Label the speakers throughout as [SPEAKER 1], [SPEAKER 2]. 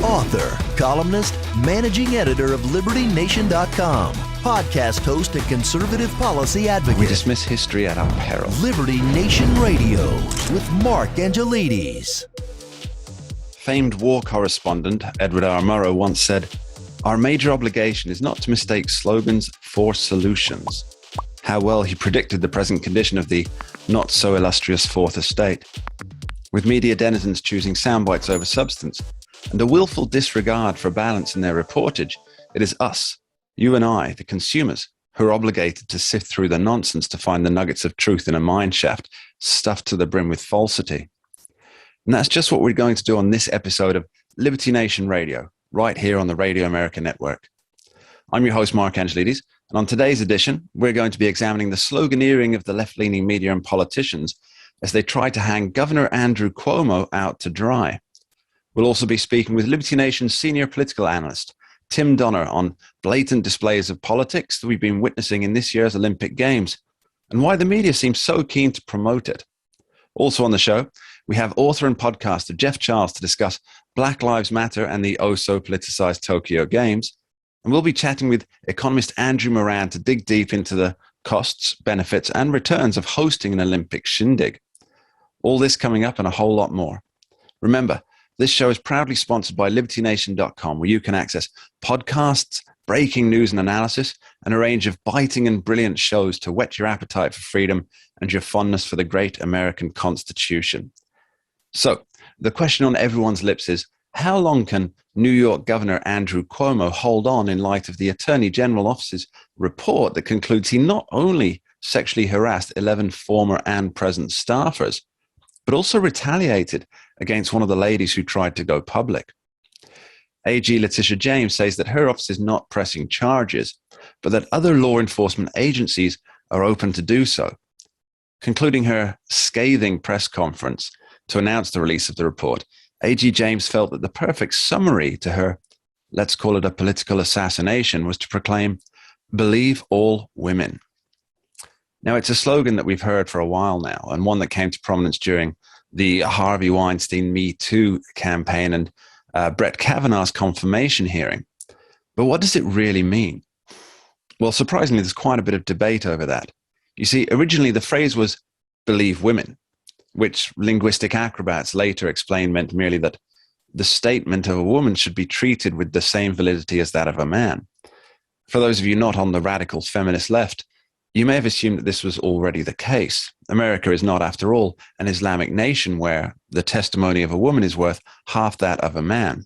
[SPEAKER 1] Author, columnist, managing editor of LibertyNation.com, podcast host and conservative policy advocate.
[SPEAKER 2] We dismiss history at our peril.
[SPEAKER 1] Liberty Nation Radio with Mark Angelides.
[SPEAKER 2] Famed war correspondent Edward R. Murrow once said, "Our major obligation is not to mistake slogans for solutions." How well he predicted the present condition of the not-so-illustrious Fourth Estate. With media denizens choosing soundbites over substance, and a willful disregard for balance in their reportage, it is us, you and I, the consumers, who are obligated to sift through the nonsense to find the nuggets of truth in a mine shaft stuffed to the brim with falsity. And that's just what we're going to do on this episode of Liberty Nation Radio, right here on the Radio America Network. I'm your host, Mark Angelides, and on today's edition, we're going to be examining the sloganeering of the left-leaning media and politicians as they try to hang Governor Andrew Cuomo out to dry. We'll also be speaking with Liberty Nation's senior political analyst, Tim Donner, on blatant displays of politics that we've been witnessing in this year's Olympic Games, and why the media seems so keen to promote it. Also on the show, we have author and podcaster Jeff Charles to discuss Black Lives Matter and the oh-so-politicized Tokyo Games, and we'll be chatting with economist Andrew Moran to dig deep into the costs, benefits, and returns of hosting an Olympic shindig. All this coming up and a whole lot more. Remember, this show is proudly sponsored by LibertyNation.com, where you can access podcasts, breaking news and analysis, and a range of biting and brilliant shows to whet your appetite for freedom and your fondness for the great American Constitution. So, the question on everyone's lips is, how long can New York Governor Andrew Cuomo hold on in light of the Attorney General Office's report that concludes he not only sexually harassed 11 former and present staffers, but also retaliated against one of the ladies who tried to go public? AG Letitia James says that her office is not pressing charges, but that other law enforcement agencies are open to do so. Concluding her scathing press conference to announce the release of the report, AG James felt that the perfect summary to her, let's call it a political assassination, was to proclaim, "Believe all women." Now, it's a slogan that we've heard for a while now, and one that came to prominence during the Harvey Weinstein Me Too campaign and Brett Kavanaugh's confirmation hearing. But what does it really mean? Well, surprisingly, there's quite a bit of debate over that. You see, originally the phrase was "believe women," which linguistic acrobats later explained meant merely that the statement of a woman should be treated with the same validity as that of a man. For those of you not on the radical feminist left, you may have assumed that this was already the case. America is not, after all, an Islamic nation where the testimony of a woman is worth half that of a man.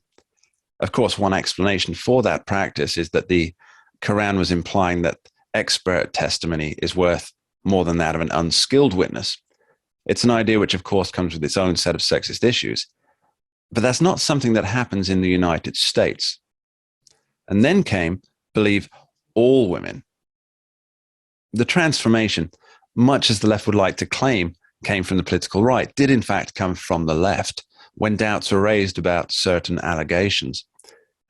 [SPEAKER 2] Of course, one explanation for that practice is that the Quran was implying that expert testimony is worth more than that of an unskilled witness. It's an idea which, of course, comes with its own set of sexist issues. But that's not something that happens in the United States. And then came "believe all women." The transformation, much as the left would like to claim came from the political right, did in fact come from the left when doubts were raised about certain allegations.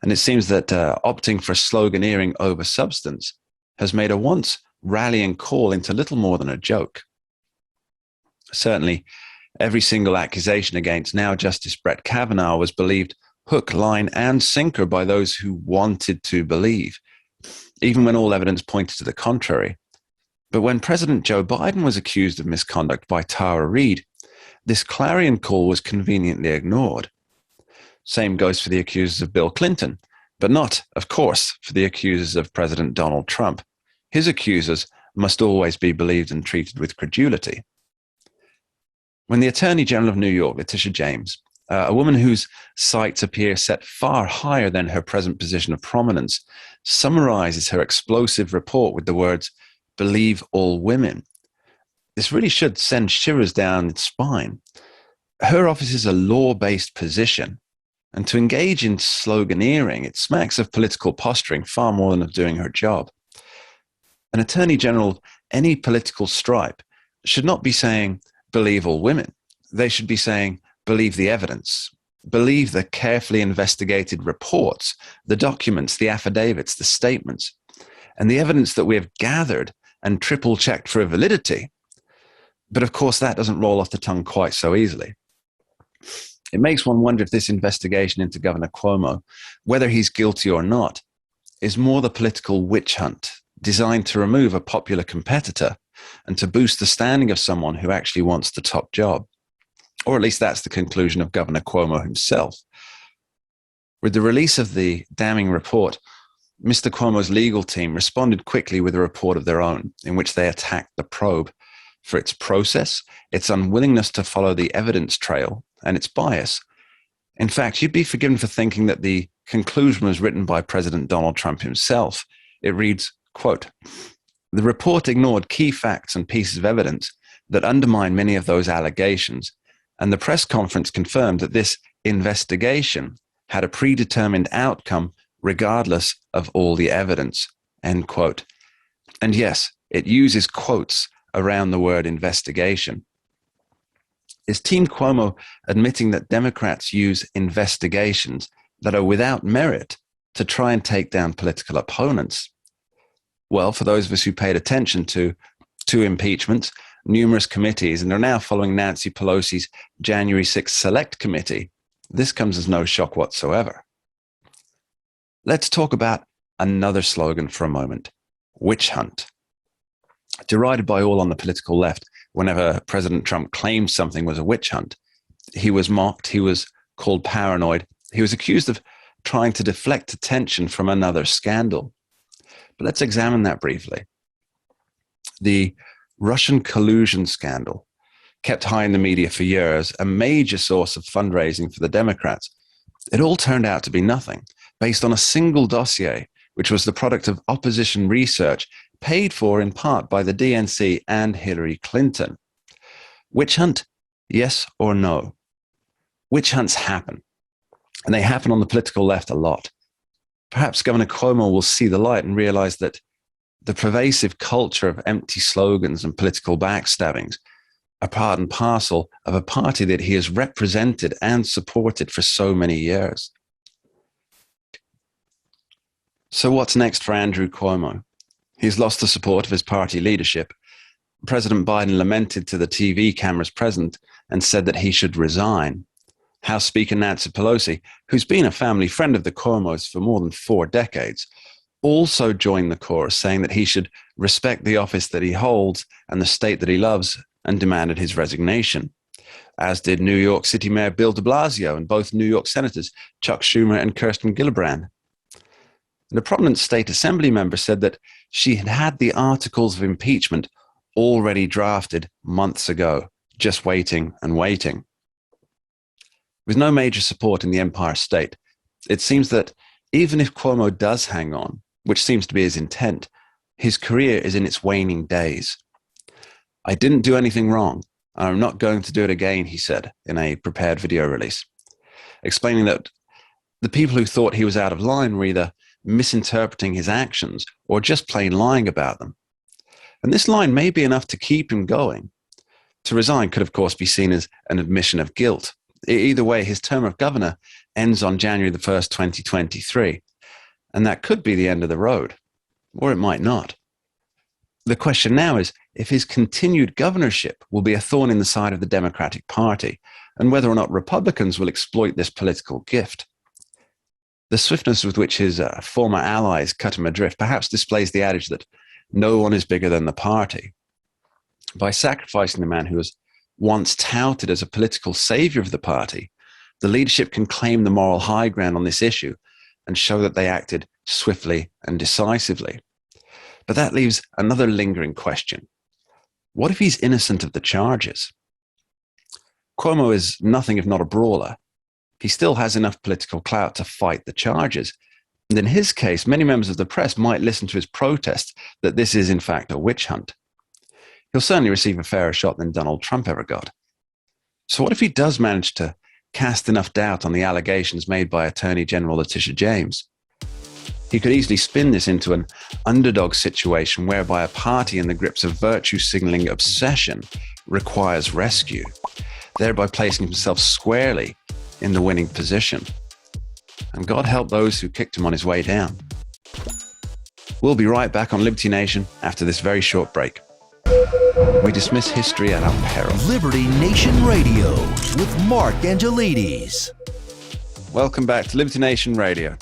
[SPEAKER 2] And it seems that opting for sloganeering over substance has made a once rallying call into little more than a joke. Certainly, every single accusation against now Justice Brett Kavanaugh was believed hook, line, and sinker by those who wanted to believe, even when all evidence pointed to the contrary. But when President Joe Biden was accused of misconduct by Tara Reade, this clarion call was conveniently ignored. Same goes for the accusers of Bill Clinton, but not, of course, for the accusers of President Donald Trump. His accusers must always be believed and treated with credulity. When the Attorney General of New York, Letitia James, a woman whose sights appear set far higher than her present position of prominence, summarizes her explosive report with the words, "Believe all women," this really should send shivers down its spine. Her office is a law-based position, and to engage in sloganeering, it smacks of political posturing far more than of doing her job. An Attorney General of any political stripe should not be saying, "Believe all women." They should be saying, "Believe the evidence. Believe the carefully investigated reports, the documents, the affidavits, the statements, and the evidence that we have gathered and triple-checked for validity." But of course, that doesn't roll off the tongue quite so easily. It makes one wonder if this investigation into Governor Cuomo, whether he's guilty or not, is more the political witch hunt designed to remove a popular competitor and to boost the standing of someone who actually wants the top job. Or at least that's the conclusion of Governor Cuomo himself. With the release of the damning report, Mr. Cuomo's legal team responded quickly with a report of their own, in which they attacked the probe for its process, its unwillingness to follow the evidence trail, and its bias. In fact, you'd be forgiven for thinking that the conclusion was written by President Donald Trump himself. It reads, quote, "The report ignored key facts and pieces of evidence that undermine many of those allegations, and the press conference confirmed that this investigation had a predetermined outcome regardless of all the evidence," end quote. And yes, it uses quotes around the word investigation. Is Team Cuomo admitting that Democrats use investigations that are without merit to try and take down political opponents? Well, for those of us who paid attention to two impeachments, numerous committees, and are now following Nancy Pelosi's January 6th Select Committee, this comes as no shock whatsoever. Let's talk about another slogan for a moment, witch hunt. Derided by all on the political left, whenever President Trump claimed something was a witch hunt, he was mocked, he was called paranoid, he was accused of trying to deflect attention from another scandal. But let's examine that briefly. The Russian collusion scandal, kept high in the media for years, a major source of fundraising for the Democrats. It all turned out to be nothing, based on a single dossier, which was the product of opposition research paid for in part by the DNC and Hillary Clinton. Witch hunt? Yes or no? Witch hunts happen, and they happen on the political left a lot. Perhaps Governor Cuomo will see the light and realize that the pervasive culture of empty slogans and political backstabbings are part and parcel of a party that he has represented and supported for so many years. So what's next for Andrew Cuomo? He's lost the support of his party leadership. President Biden lamented to the TV cameras present and said that he should resign. House Speaker Nancy Pelosi, who's been a family friend of the Cuomos for more than 4 decades, also joined the chorus, saying that he should respect the office that he holds and the state that he loves, and demanded his resignation, as did New York City Mayor Bill de Blasio and both New York Senators Chuck Schumer and Kirsten Gillibrand. And a prominent state assembly member said that she had had the articles of impeachment already drafted months ago, just waiting and waiting. With no major support in the Empire State, it seems that even if Cuomo does hang on, which seems to be his intent, his career is in its waning days. "I didn't do anything wrong. I'm not going to do it again," he said in a prepared video release, explaining that the people who thought he was out of line were either misinterpreting his actions or just plain lying about them. And this line may be enough to keep him going. To resign could, of course, be seen as an admission of guilt. Either way, his term of governor ends on January the 1st, 2023, and that could be the end of the road, or it might not. The question now is if his continued governorship will be a thorn in the side of the Democratic Party, and whether or not Republicans will exploit this political gift. The swiftness with which his former allies cut him adrift perhaps displays the adage that no one is bigger than the party. By sacrificing the man who was once touted as a political savior of the party, the leadership can claim the moral high ground on this issue and show that they acted swiftly and decisively. But that leaves another lingering question. What if he's innocent of the charges? Cuomo is nothing if not a brawler. He still has enough political clout to fight the charges. And in his case, many members of the press might listen to his protest that this is in fact a witch hunt. He'll certainly receive a fairer shot than Donald Trump ever got. So what if he does manage to cast enough doubt on the allegations made by Attorney General Letitia James? He could easily spin this into an underdog situation whereby a party in the grips of virtue signaling obsession requires rescue, thereby placing himself squarely in the winning position. And God help those who kicked him on his way down. We'll be right back on Liberty Nation after this very short break. We dismiss history at our peril.
[SPEAKER 1] Liberty Nation Radio with Mark Angelides.
[SPEAKER 2] Welcome back to Liberty Nation Radio.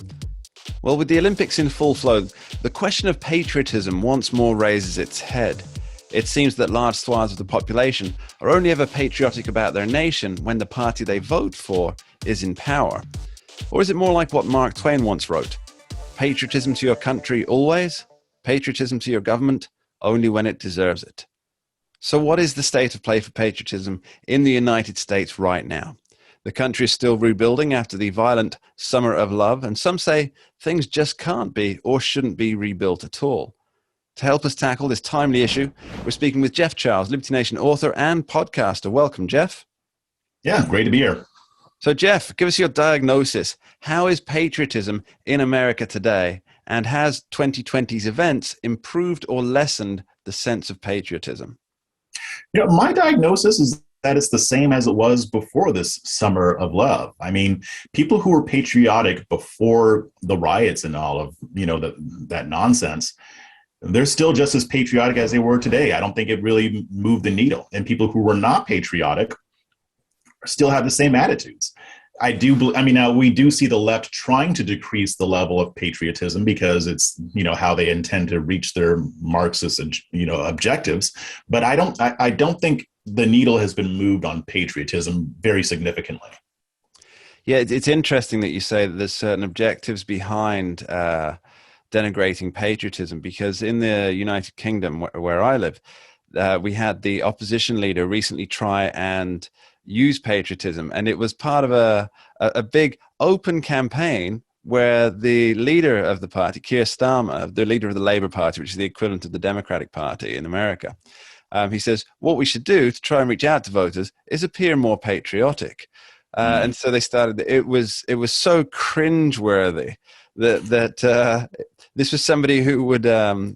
[SPEAKER 2] Well, with the Olympics in full flow, the question of patriotism once more raises its head. It seems that large swaths of the population are only ever patriotic about their nation when the party they vote for is in power. Or is it more like what Mark Twain once wrote? Patriotism to your country always, patriotism to your government only when it deserves it. So what is the state of play for patriotism in the United States right now? The country is still rebuilding after the violent summer of love, and some say things just can't be or shouldn't be rebuilt at all. To help us tackle this timely issue, we're speaking with Jeff Charles, Liberty Nation author and podcaster. Welcome, Jeff.
[SPEAKER 3] Yeah, great to be here.
[SPEAKER 2] So, Jeff, give us your diagnosis. How is patriotism in America today, and has 2020's events improved or lessened the sense of patriotism?
[SPEAKER 3] My diagnosis is that it's the same as it was before this summer of love. I mean, people who were patriotic before the riots and all of, that nonsense, they're still just as patriotic as they were today. I don't think it really moved the needle. And people who were not patriotic still have the same attitudes. Now we do see the left trying to decrease the level of patriotism because it's, how they intend to reach their Marxist, objectives. But I don't think the needle has been moved on patriotism very significantly.
[SPEAKER 2] Yeah, it's interesting that you say that there's certain objectives behind denigrating patriotism, because in the United Kingdom, where I live, we had the opposition leader recently try and use patriotism, and it was part of a big open campaign where the leader of the party, Keir Starmer, the leader of the Labour Party, which is the equivalent of the Democratic Party in America, he says what we should do to try and reach out to voters is appear more patriotic. And so they started. It was so cringeworthy that this was somebody who would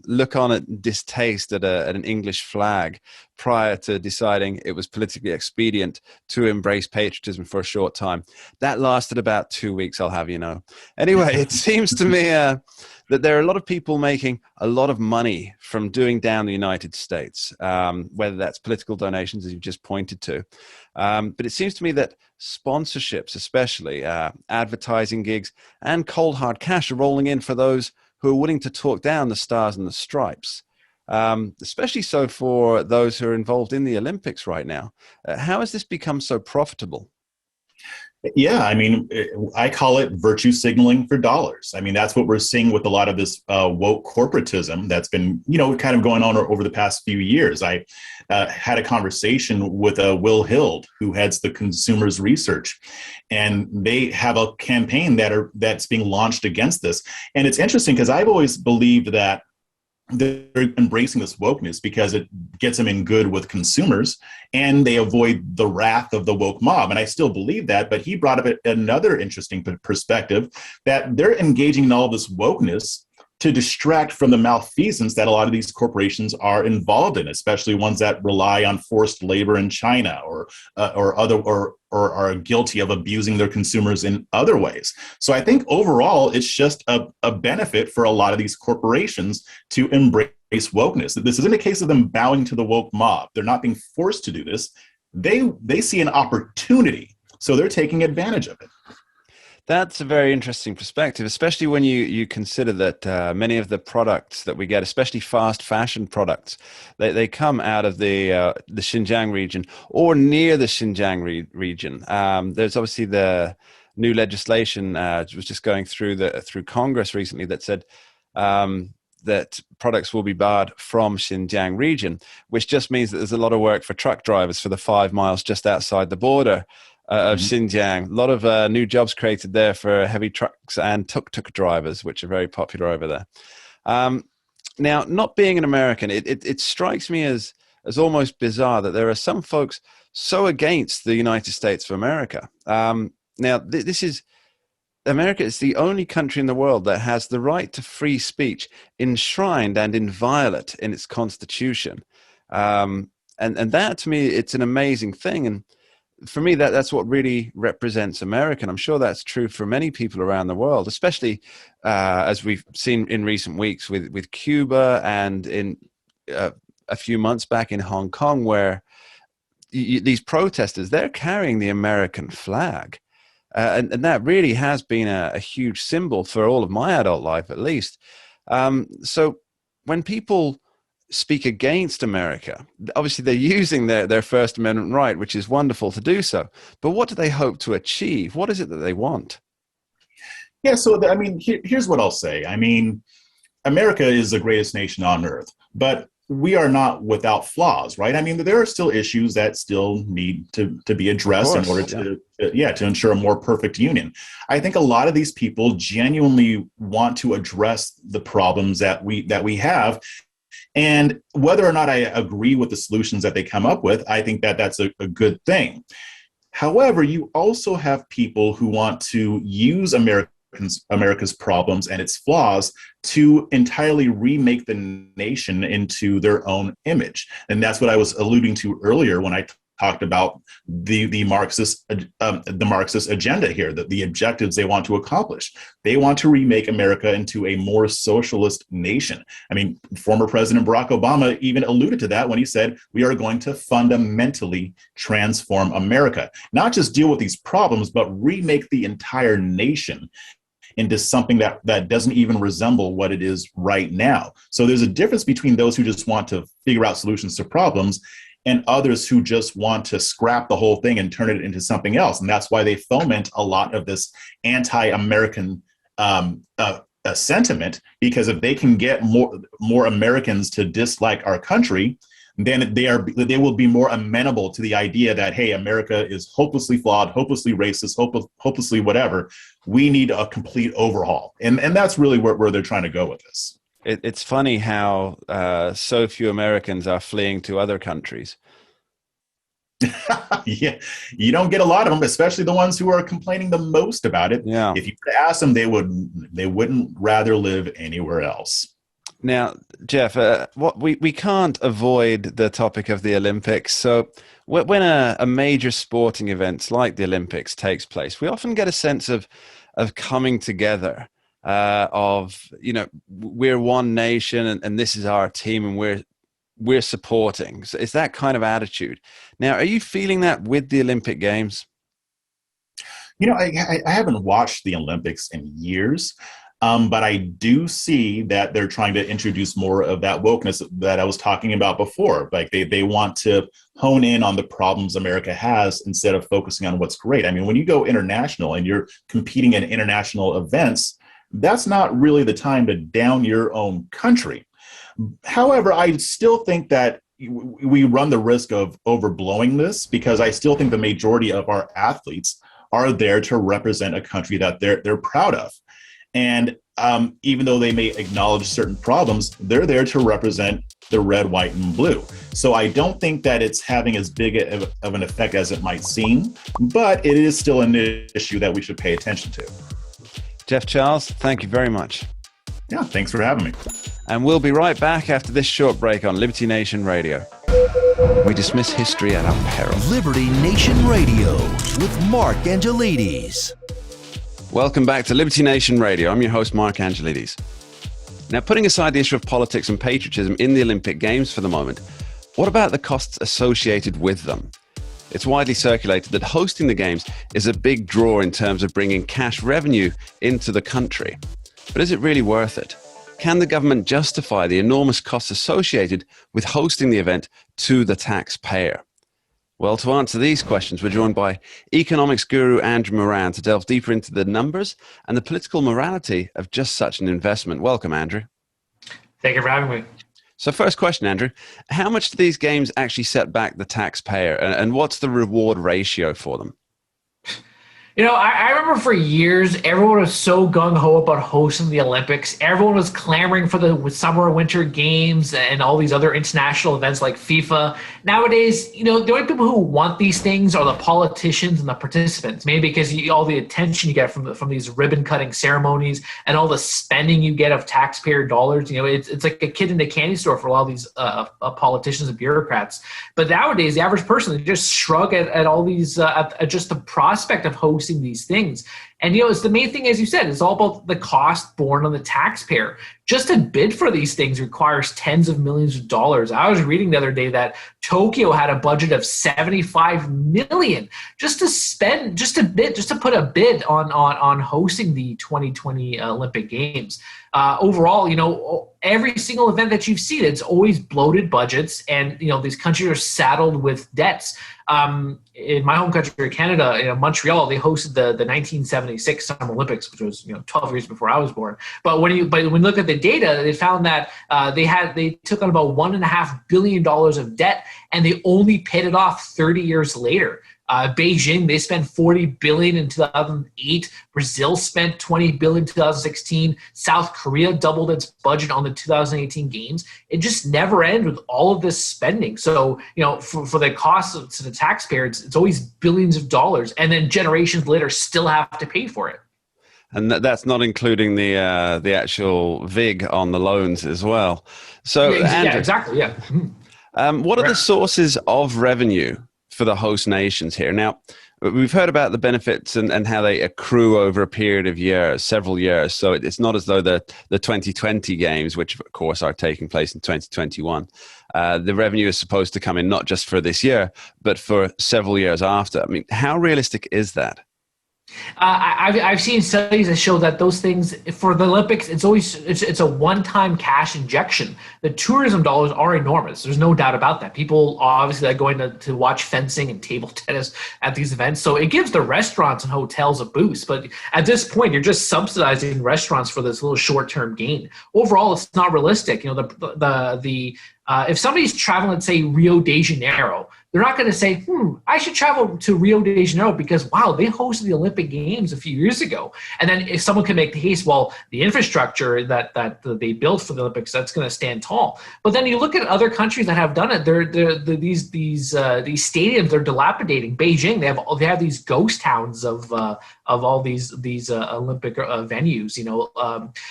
[SPEAKER 2] look on at distaste at an English flag prior to deciding it was politically expedient to embrace patriotism for a short time. That lasted about 2 weeks, I'll have you know. Anyway, it seems to me that there are a lot of people making a lot of money from doing down the United States, whether that's political donations, as you've just pointed to. But it seems to me that sponsorships, especially advertising gigs and cold hard cash, are rolling in for those who are willing to talk down the stars and the stripes, especially so for those who are involved in the Olympics right now. How has this become so profitable?
[SPEAKER 3] Yeah, I mean, I call it virtue signaling for dollars. I mean, that's what we're seeing with a lot of this woke corporatism that's been, kind of going on over the past few years. I had a conversation with Will Hild, who heads the consumers research, and they have a campaign that's being launched against this. And it's interesting because I've always believed that they're embracing this wokeness because it gets them in good with consumers and they avoid the wrath of the woke mob. And I still believe that, but he brought up another interesting perspective that they're engaging in all this wokeness to distract from the malfeasance that a lot of these corporations are involved in, especially ones that rely on forced labor in China or are guilty of abusing their consumers in other ways. So I think overall, it's just a benefit for a lot of these corporations to embrace wokeness. This isn't a case of them bowing to the woke mob. They're not being forced to do this. They see an opportunity, so they're taking advantage of it.
[SPEAKER 2] That's a very interesting perspective, especially when you consider that many of the products that we get, especially fast fashion products, they come out of the Xinjiang region or near the Xinjiang region. There's obviously the new legislation was just going through Congress recently that said that products will be barred from Xinjiang region, which just means that there's a lot of work for truck drivers for the 5 miles just outside the border of Xinjiang. A lot of new jobs created there for heavy trucks and tuk-tuk drivers, which are very popular over there. Now, not being an American, it strikes me as almost bizarre that there are some folks so against the United States of America. Now, this is America is the only country in the world that has the right to free speech enshrined and inviolate in its constitution. And that, to me, it's an amazing thing. And for me, that's what really represents America. And I'm sure that's true for many people around the world, especially as we've seen in recent weeks with Cuba and in a few months back in Hong Kong where these protesters, they're carrying the American flag. And that really has been a huge symbol for all of my adult life, at least. So when people speak against America, obviously they're using their First Amendment right, which is wonderful to do so. But what do they hope to achieve? What is it that they want?
[SPEAKER 3] Yeah, so I mean, here's what I'll say. I mean, America is the greatest nation on earth, but we are not without flaws, right? I mean, there are still issues that still need to be addressed in order to ensure a more perfect union. I think a lot of these people genuinely want to address the problems that we have. And whether or not I agree with the solutions that they come up with, I think that that's a good thing. However, you also have people who want to use America's problems and its flaws to entirely remake the nation into their own image. And that's what I was alluding to earlier when I talked about the Marxist agenda here, the objectives they want to accomplish. They want to remake America into a more socialist nation. I mean, former President Barack Obama even alluded to that when he said, we are going to fundamentally transform America, not just deal with these problems, but remake the entire nation into something that doesn't even resemble what it is right now. So there's a difference between those who just want to figure out solutions to problems and others who just want to scrap the whole thing and turn it into something else. And that's why they foment a lot of this anti-American sentiment, because if they can get more Americans to dislike our country, then they will be more amenable to the idea that, hey, America is hopelessly flawed, hopelessly racist, hopelessly whatever. We need a complete overhaul. And that's really where they're trying to go with this.
[SPEAKER 2] It's funny how so few Americans are fleeing to other countries.
[SPEAKER 3] Yeah, you don't get a lot of them, especially the ones who are complaining the most about it.
[SPEAKER 2] Yeah.
[SPEAKER 3] If you ask them, they wouldn't rather live anywhere else.
[SPEAKER 2] Now, Jeff, we can't avoid the topic of the Olympics. So when a major sporting event like the Olympics takes place, we often get a sense of coming together, of, you know, we're one nation and this is our team and we're supporting. So it's that kind of attitude. Now, are you feeling that with the Olympic Games?
[SPEAKER 3] You know, I haven't watched the Olympics in years. But I do see that they're trying to introduce more of that wokeness that I was talking about before. Like they want to hone in on the problems America has instead of focusing on what's great. I mean, when you go international and you're competing in international events, that's not really the time to down your own country. However, I still think that we run the risk of overblowing this, because I still think the majority of our athletes are there to represent a country that they're proud of. And even though they may acknowledge certain problems, they're there to represent the red, white, and blue. So I don't think that it's having as big of an effect as it might seem, but it is still an issue that we should pay attention to.
[SPEAKER 2] Jeff Charles, thank you very much.
[SPEAKER 3] Yeah, thanks for having me. And
[SPEAKER 2] we'll be right back after this short break on Liberty Nation Radio. We dismiss history at our peril.
[SPEAKER 1] Liberty Nation Radio with Mark Angelides.
[SPEAKER 2] Welcome back to Liberty Nation Radio. I'm your host, Mark Angelides. Now, putting aside the issue of politics and patriotism in the Olympic Games for the moment, what about the costs associated with them? It's widely circulated that hosting the Games is a big draw in terms of bringing cash revenue into the country. But is it really worth it? Can the government justify the enormous costs associated with hosting the event to the taxpayer? Well, to answer these questions, we're joined by economics guru Andrew Moran to delve deeper into the numbers and the political morality of just such an investment. Welcome, Andrew.
[SPEAKER 4] Thank you for having me.
[SPEAKER 2] So first question, Andrew, how much do these games actually set back the taxpayer, and what's the reward ratio for them?
[SPEAKER 4] You know, I remember for years, everyone was so gung-ho about hosting the Olympics. Everyone was clamoring for the summer and winter games and all these other international events like FIFA. Nowadays, you know, the only people who want these things are the politicians and the participants, maybe because all the attention you get from these ribbon-cutting ceremonies and all the spending you get of taxpayer dollars. You know, it's like a kid in a candy store for a lot of these politicians and bureaucrats. But nowadays, the average person, they just shrug at all these, at just the prospect of hosting these things. And, it's the main thing, as you said, it's all about the cost borne on the taxpayer. Just to bid for these things requires tens of millions of dollars. I was reading the other day that Tokyo had a budget of $75 million just to put a bid on hosting the 2020 Olympic Games. Overall, every single event that you've seen, it's always bloated budgets, and these countries are saddled with debts. In my home country, Canada, in Montreal, they hosted the 1976 Summer Olympics, which was 12 years before I was born. But when you look at the data, they found that they took on about $1.5 billion of debt, and they only paid it off 30 years later. Beijing, they spent $40 billion in 2008. Brazil spent $20 billion in 2016. South Korea doubled its budget on the 2018 games. It just never ended with all of this spending. So, for the cost to the taxpayer, it's always billions of dollars, and then generations later still have to pay for it.
[SPEAKER 2] And that's not including the actual VIG on the loans as well. So, Andrew,
[SPEAKER 4] exactly. Yeah.
[SPEAKER 2] What are the sources of revenue for the host nations here? Now, we've heard about the benefits and how they accrue over a period of years, several years. So it's not as though the 2020 games, which of course are taking place in 2021, the revenue is supposed to come in not just for this year, but for several years after. I mean, how realistic is that?
[SPEAKER 4] I've seen studies that show that those things for the Olympics, it's a one-time cash injection. The tourism dollars are enormous. There's no doubt about that. People obviously are going to watch fencing and table tennis at these events, so it gives the restaurants and hotels a boost. But at this point, you're just subsidizing restaurants for this little short-term gain. Overall, it's not realistic. If somebody's traveling, let's say Rio de Janeiro, they're not going to say, I should travel to Rio de Janeiro because, wow, they hosted the Olympic Games a few years ago. And then if someone can make the case, well, the infrastructure that they built for the Olympics, that's going to stand tall. But then you look at other countries that have done it. These stadiums, they're dilapidating. Beijing, they have these ghost towns of all these Olympic venues.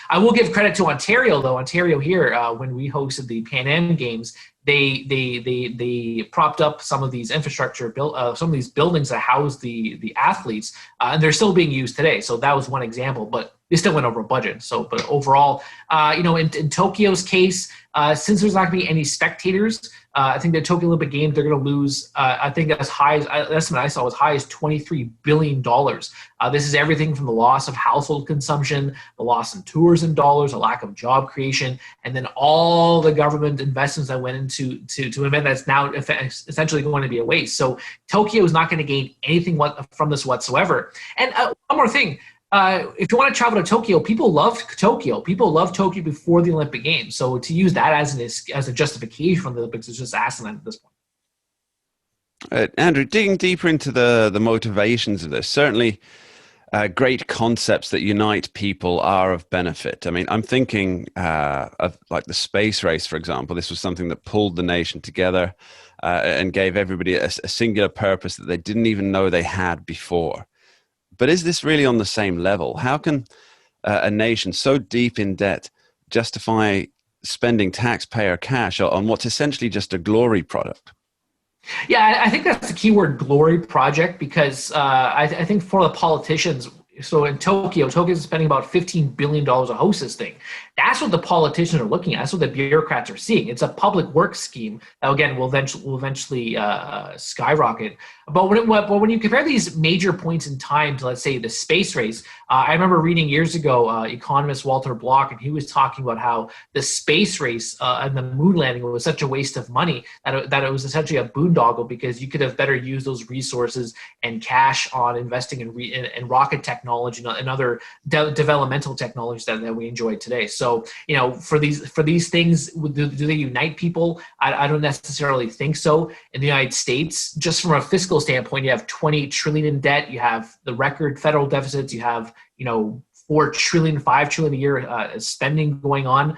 [SPEAKER 4] I will give credit to Ontario, though. Ontario here, when we hosted the Pan Am Games, they propped up some of these infrastructure, some of these buildings that house the athletes, and they're still being used today. So that was one example, but they still went over budget. So, but overall, in Tokyo's case, since there's not going to be any spectators, I think the Tokyo Olympic Games, they're going to lose, I think as high as, the estimate I saw was high as $23 billion. This is everything from the loss of household consumption, the loss in tourism dollars, a lack of job creation, and then all the government investments that went into an event that's now essentially going to be a waste. So Tokyo is not going to gain anything from this whatsoever. And one more thing. If you want to travel to Tokyo, people love Tokyo. People love Tokyo before the Olympic Games. So to use that as a justification for the Olympics is just asinine at this point.
[SPEAKER 2] Andrew, digging deeper into the motivations of this, certainly great concepts that unite people are of benefit. I mean, I'm thinking of like the space race, for example. This was something that pulled the nation together and gave everybody a singular purpose that they didn't even know they had before. But is this really on the same level? How can a nation so deep in debt justify spending taxpayer cash on what's essentially just a glory product?
[SPEAKER 4] Yeah, I think that's the key word, glory project, because I think for the politicians, so in Tokyo's spending about $15 billion to host this thing. That's what the politicians are looking at. That's what the bureaucrats are seeing. It's a public works scheme that, again, will eventually skyrocket. But when you compare these major points in time to, let's say, the space race, I remember reading years ago, economist Walter Block, and he was talking about how the space race and the moon landing was such a waste of money that it was essentially a boondoggle because you could have better used those resources and cash on investing in rocket technology and other developmental technologies that we enjoy today. So, for these things, do they unite people? I don't necessarily think so. In the United States, just from a fiscal standpoint, you have $28 trillion in debt. You have the record federal deficits. You have, $4 trillion, $5 trillion a year spending going on.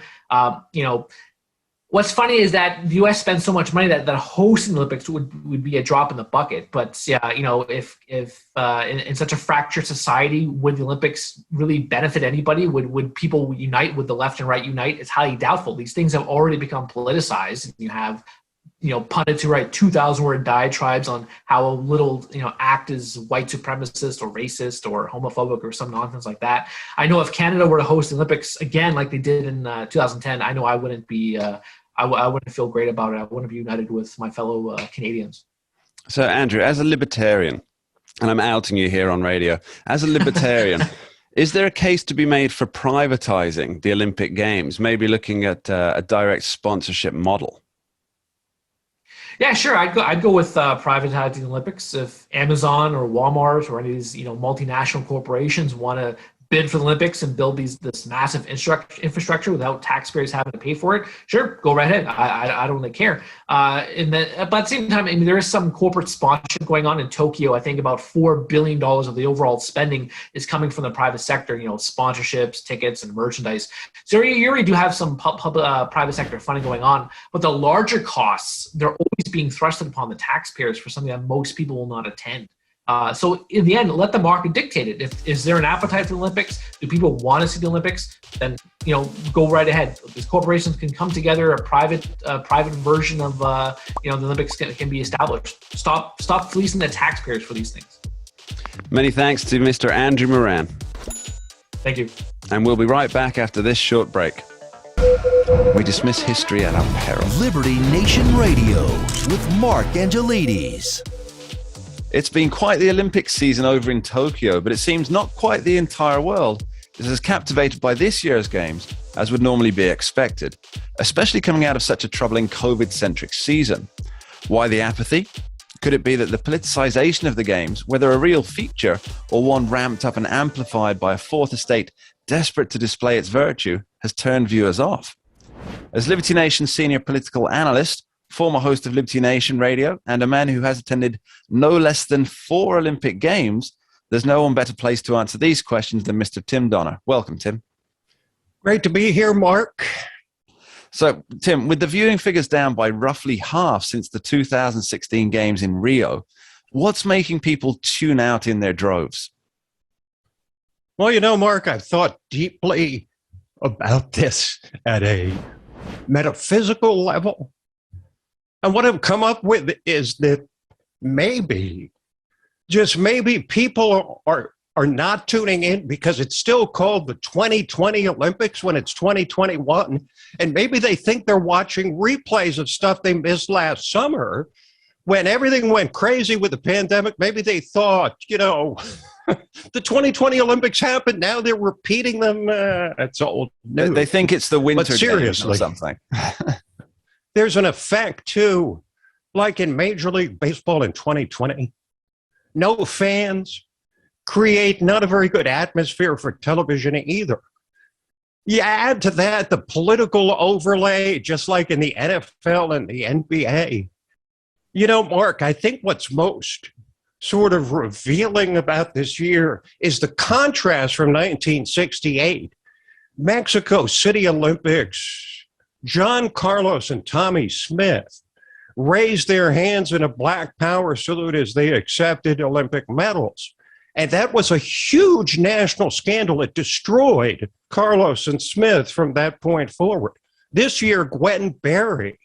[SPEAKER 4] What's funny is that the U.S. spends so much money that hosting the Olympics would be a drop in the bucket. But yeah, if in such a fractured society, would the Olympics really benefit anybody? Would people unite? Would the left and right unite? It's highly doubtful. These things have already become politicized. You have pundits who write 2,000 word diatribes on how a little, act is white supremacist or racist or homophobic or some nonsense like that. I know if Canada were to host the Olympics again, like they did in 2010, I know I wouldn't be, I wouldn't feel great about it. I wouldn't be united with my fellow Canadians.
[SPEAKER 2] So, Andrew, as a libertarian, and I'm outing you here on radio, as a libertarian, is there a case to be made for privatizing the Olympic Games, maybe looking at a direct sponsorship model?
[SPEAKER 4] Yeah, sure. I'd go with privatizing the Olympics. If Amazon or Walmart or any of these multinational corporations want to bid for the Olympics and build this massive infrastructure without taxpayers having to pay for it, sure, go right ahead. I don't really care. But at the same time, I mean, there is some corporate sponsorship going on in Tokyo. I think about $4 billion of the overall spending is coming from the private sector, sponsorships, tickets, and merchandise. So you already do have some private sector funding going on, but the larger costs, they're always being thrusted upon the taxpayers for something that most people will not attend. So in the end, let the market dictate it. Is there an appetite for the Olympics? Do people want to see the Olympics? Then go right ahead. These corporations can come together. A private version of the Olympics can be established. Stop fleecing the taxpayers for these things.
[SPEAKER 2] Many thanks to Mr. Andrew Moran.
[SPEAKER 4] Thank you.
[SPEAKER 2] And we'll be right back after this short break. We dismiss history at our peril.
[SPEAKER 1] Liberty Nation Radio with Mark Angelides.
[SPEAKER 2] It's been quite the Olympic season over in Tokyo, but it seems not quite the entire world is as captivated by this year's games as would normally be expected, especially coming out of such a troubling COVID-centric season. Why the apathy? Could it be that the politicization of the games, whether a real feature or one ramped up and amplified by a fourth estate desperate to display its virtue, has turned viewers off? As Liberty Nation's senior political analyst, former host of Liberty Nation Radio, and a man who has attended no less than 4 Olympic Games, there's no one better placed to answer these questions than Mr. Tim Donner. Welcome, Tim.
[SPEAKER 5] Great to be here, Mark.
[SPEAKER 2] So, Tim, with the viewing figures down by roughly half since the 2016 Games in Rio, what's making people tune out in their droves?
[SPEAKER 5] Well, Mark, I've thought deeply about this at a metaphysical level. And what I've come up with is that maybe, just maybe, people are not tuning in because it's still called the 2020 Olympics when it's 2021. And maybe they think they're watching replays of stuff they missed last summer when everything went crazy with the pandemic. Maybe they thought, the 2020 Olympics happened. Now they're repeating them. It's old news.
[SPEAKER 2] They think it's the Winter
[SPEAKER 5] But seriously,
[SPEAKER 2] Games or something.
[SPEAKER 5] There's an effect, too, like in Major League Baseball in 2020. No fans create not a very good atmosphere for television either. You add to that the political overlay, just like in the NFL and the NBA. Mark, I think what's most sort of revealing about this year is the contrast from 1968, Mexico City Olympics. John Carlos and Tommy Smith raised their hands in a Black Power salute as they accepted Olympic medals. And that was a huge national scandal. It destroyed Carlos and Smith from that point forward. This year, Gwen Berry,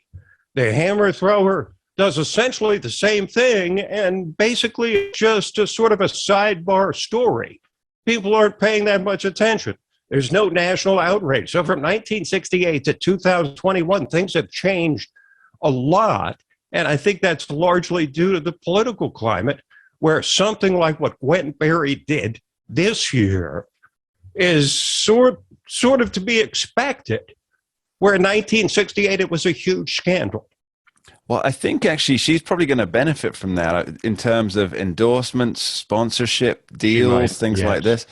[SPEAKER 5] the hammer thrower, does essentially the same thing, and basically just a sort of a sidebar story. People aren't paying that much attention. There's no national outrage. So from 1968 to 2021, things have changed a lot. And I think that's largely due to the political climate, where something like what Gwen Berry did this year is sort of to be expected, where in 1968 it was a huge scandal.
[SPEAKER 2] Well, I think actually she's probably going to benefit from that in terms of endorsements, sponsorship, deals, things like this.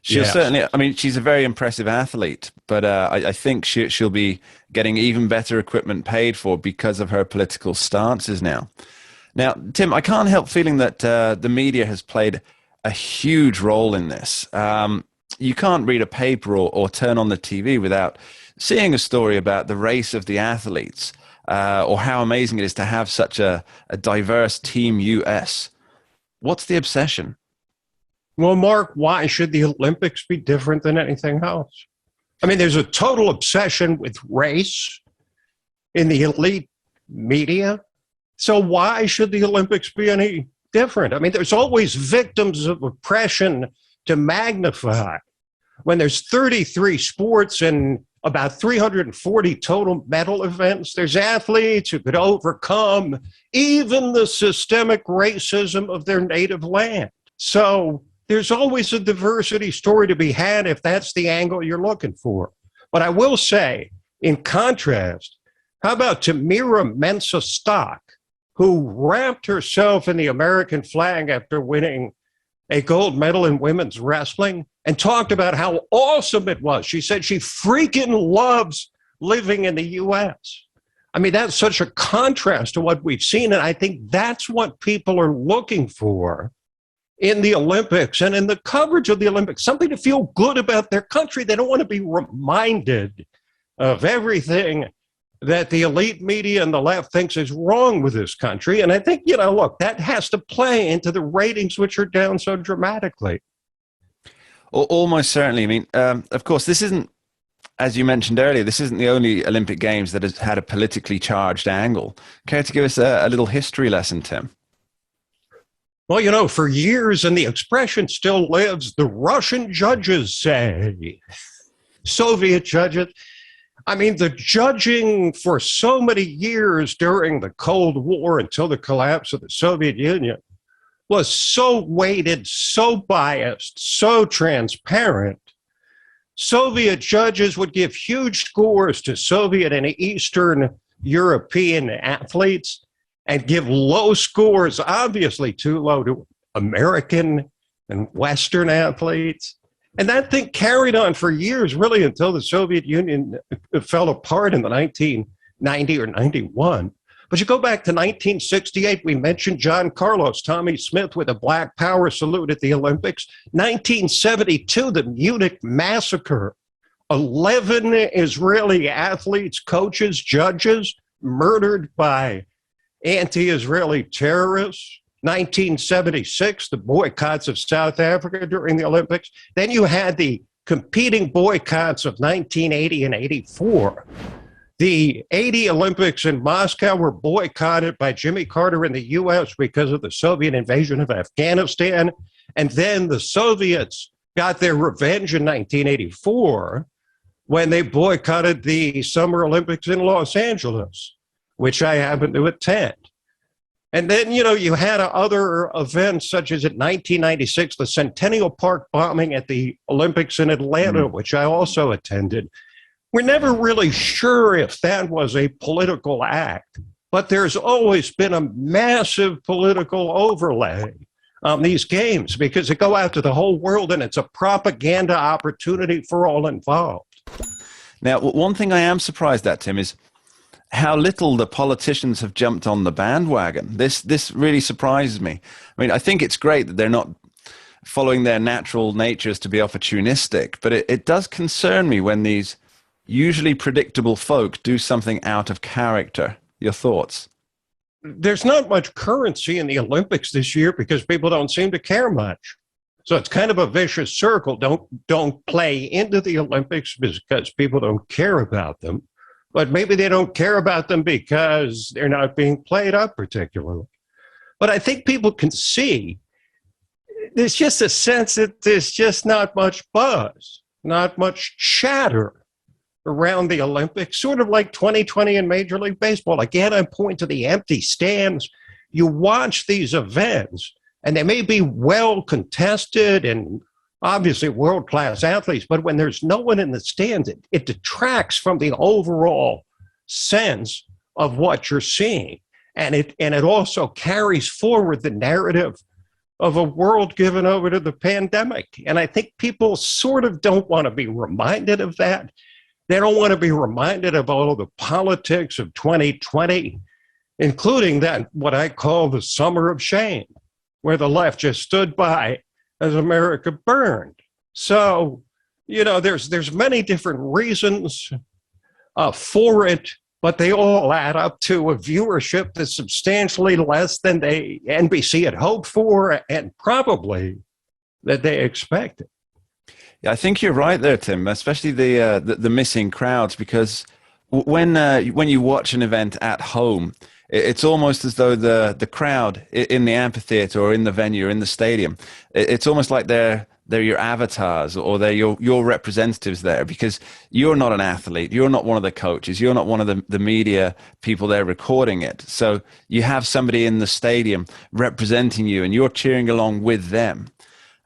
[SPEAKER 2] She'll certainly, I mean, she's a very impressive athlete, but I think she'll be getting even better equipment paid for because of her political stances now. Now, Tim, I can't help feeling that the media has played a huge role in this. You can't read a paper or turn on the TV without seeing a story about the race of the athletes or how amazing it is to have such a diverse Team US. What's the obsession?
[SPEAKER 5] Well, Mark, why should the Olympics be different than anything else? I mean, there's a total obsession with race in the elite media. So why should the Olympics be any different? I mean, there's always victims of oppression to magnify. When there's 33 sports and about 340 total medal events, there's athletes who could overcome even the systemic racism of their native land. So there's always a diversity story to be had if that's the angle you're looking for. But I will say, in contrast, how about Tamira Mensah-Stock, who wrapped herself in the American flag after winning a gold medal in women's wrestling and talked about how awesome it was. She said she freaking loves living in the U.S. I mean, that's such a contrast to what we've seen. And I think that's what people are looking for in the Olympics and in the coverage of the Olympics, something to feel good about their country. They don't want to be reminded of everything that the elite media and the left thinks is wrong with this country. And I think, look, that has to play into the ratings, which are down so dramatically.
[SPEAKER 2] Almost certainly. I mean, of course, this isn't, as you mentioned earlier, this isn't the only Olympic Games that has had a politically charged angle. Care to give us a little history lesson, Tim?
[SPEAKER 5] Well, for years, and the expression still lives, the Russian judges say, Soviet judges. I mean, the judging for so many years during the Cold War until the collapse of the Soviet Union was so weighted, so biased, so transparent. Soviet judges would give huge scores to Soviet and Eastern European athletes and give low scores, obviously too low, to American and Western athletes. And that thing carried on for years, really, until the Soviet Union fell apart in the 1990 or 91. But you go back to 1968, we mentioned John Carlos, Tommy Smith with a Black Power salute at the Olympics. 1972, the Munich massacre. 11 Israeli athletes, coaches, judges murdered by anti-Israeli terrorists. 1976, the boycotts of South Africa during the Olympics. Then you had the competing boycotts of 1980 and 84. The 80 Olympics in Moscow were boycotted by Jimmy Carter in the U.S. because of the Soviet invasion of Afghanistan. And then the Soviets got their revenge in 1984 when they boycotted the Summer Olympics in Los Angeles, which I happened to attend. And then, you had other events, such as in 1996, the Centennial Park bombing at the Olympics in Atlanta, which I also attended. We're never really sure if that was a political act, but there's always been a massive political overlay on these games because they go out to the whole world and it's a propaganda opportunity for all involved.
[SPEAKER 2] Now, one thing I am surprised at, Tim, is how little the politicians have jumped on the bandwagon. This really surprises me. I mean, I think it's great that they're not following their natural natures to be opportunistic, but it does concern me when these usually predictable folk do something out of character. Your thoughts?
[SPEAKER 5] There's not much currency in the Olympics this year because people don't seem to care much. So it's kind of a vicious circle. Don't play into the Olympics because people don't care about them. But maybe they don't care about them because they're not being played up particularly. But I think people can see there's just a sense that there's just not much buzz, not much chatter around the Olympics, sort of like 2020 in Major League Baseball. Again, I point to the empty stands. You watch these events, and they may be well contested and obviously world-class athletes, but when there's no one in the stands, it detracts from the overall sense of what you're seeing. And it also carries forward the narrative of a world given over to the pandemic. And I think people sort of don't want to be reminded of that. They don't want to be reminded of all of the politics of 2020, including that, what I call the summer of shame, where the left just stood by as America burned. So, there's many different reasons for it, but they all add up to a viewership that's substantially less than NBC had hoped for and probably that they expected.
[SPEAKER 2] Yeah, I think you're right there, Tim, especially the missing crowds, because when you watch an event at home, It's almost as though the crowd in the amphitheater or in the venue or in the stadium, it's almost like they're your avatars, or they're your representatives there, because you're not an athlete, you're not one of the coaches, you're not one of the media people there recording it. So you have somebody in the stadium representing you, and you're cheering along with them.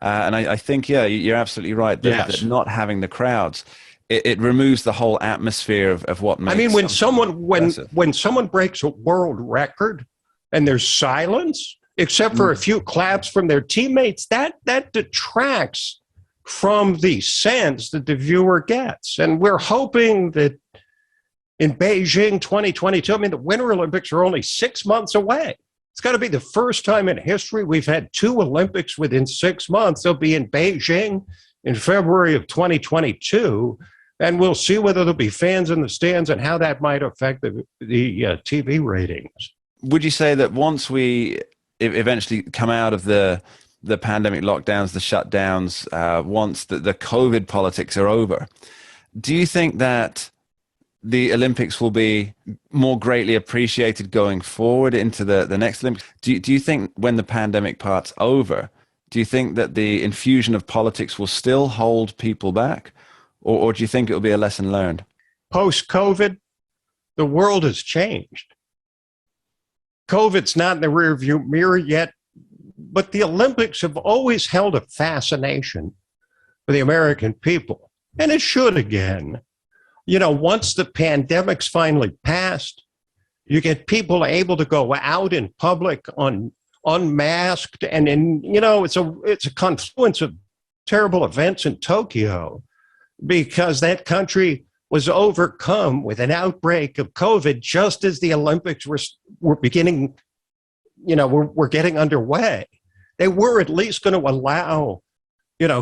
[SPEAKER 2] And I think, yeah, you're absolutely right that not having the crowds, it removes the whole atmosphere of what makes.
[SPEAKER 5] I mean, when someone breaks a world record and there's silence, except for a few claps from their teammates, that detracts from the sense that the viewer gets. And we're hoping that in Beijing 2022, I mean, the Winter Olympics are only 6 months away. It's got to be the first time in history we've had 2 Olympics within 6 months. They'll be in Beijing in February of 2022, and we'll see whether there'll be fans in the stands and how that might affect the TV ratings.
[SPEAKER 2] Would you say that once we eventually come out of the pandemic lockdowns, the shutdowns, once the COVID politics are over, do you think that the Olympics will be more greatly appreciated going forward into the next Olympics? Do you think when the pandemic part's over, do you think that the infusion of politics will still hold people back? Or do you think it will be a lesson learned?
[SPEAKER 5] Post-COVID, the world has changed. COVID's not in the rearview mirror yet, but the Olympics have always held a fascination for the American people, and it should again. You know, once the pandemic's finally passed, you get people able to go out in public unmasked, and it's a confluence of terrible events in Tokyo, because that country was overcome with an outbreak of COVID just as the Olympics were beginning, were getting underway. They were at least going to allow,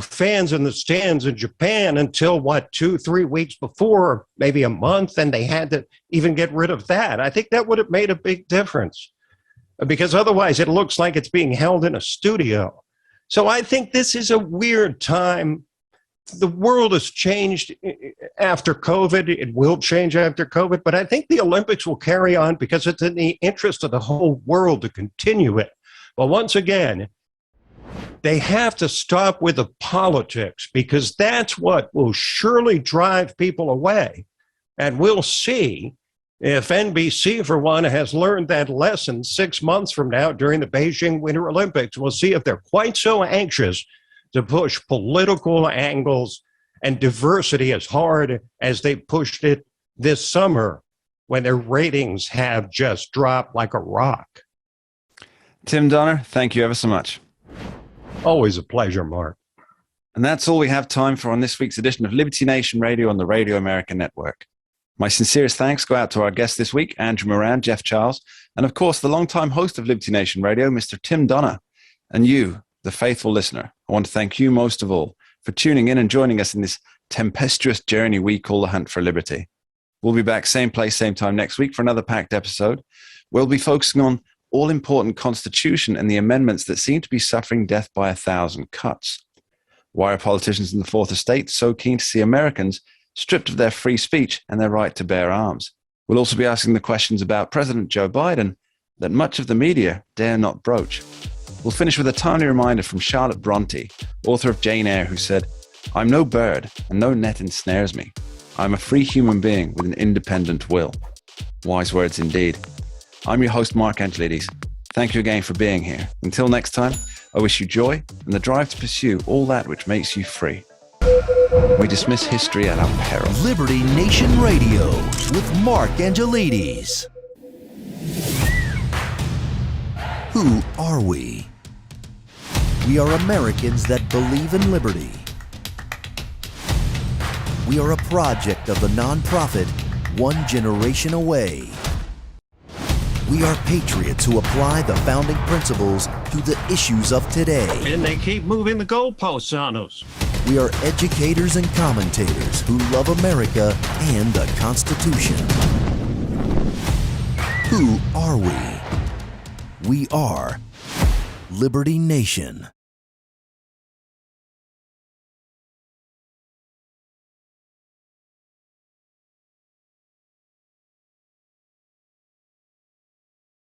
[SPEAKER 5] fans in the stands in Japan until 2-3 weeks before, maybe a month, and they had to even get rid of that. I think that would have made a big difference, because otherwise it looks like it's being held in a studio. So I think this is a weird time. The world has changed after COVID. It will change after COVID, but I think the Olympics will carry on because it's in the interest of the whole world to continue it. But once again, they have to stop with the politics, because that's what will surely drive people away. And we'll see if NBC, for one, has learned that lesson 6 months from now during the Beijing Winter Olympics. We'll see if they're quite so anxious to push political angles and diversity as hard as they pushed it this summer, when their ratings have just dropped like a rock.
[SPEAKER 2] Tim Donner, thank you ever so much.
[SPEAKER 5] Always a pleasure, Mark.
[SPEAKER 2] And that's all we have time for on this week's edition of Liberty Nation Radio on the Radio American Network. My sincerest thanks go out to our guests this week, Andrew Moran, Jeff Charles, and of course, the longtime host of Liberty Nation Radio, Mr. Tim Donner. And you, the faithful listener, I want to thank you most of all for tuning in and joining us in this tempestuous journey we call the hunt for liberty. We'll be back same place, same time next week for another packed episode. We'll be focusing on all-important Constitution and the amendments that seem to be suffering death by 1,000 cuts. Why are politicians in the Fourth Estate so keen to see Americans stripped of their free speech and their right to bear arms? We'll also be asking the questions about President Joe Biden that much of the media dare not broach. We'll finish with a timely reminder from Charlotte Bronte, author of Jane Eyre, who said, "I'm no bird, and no net ensnares me. I'm a free human being with an independent will." Wise words indeed. I'm your host, Mark Angelides. Thank you again for being here. Until next time, I wish you joy and the drive to pursue all that which makes you free. We dismiss history at our peril.
[SPEAKER 1] Liberty Nation Radio with Mark Angelides. Who are we? We are Americans that believe in liberty. We are a project of the nonprofit One Generation Away. We are patriots who apply the founding principles to the issues of today.
[SPEAKER 5] And they keep moving the goalposts on us.
[SPEAKER 1] We are educators and commentators who love America and the Constitution. Who are we? We are Liberty Nation.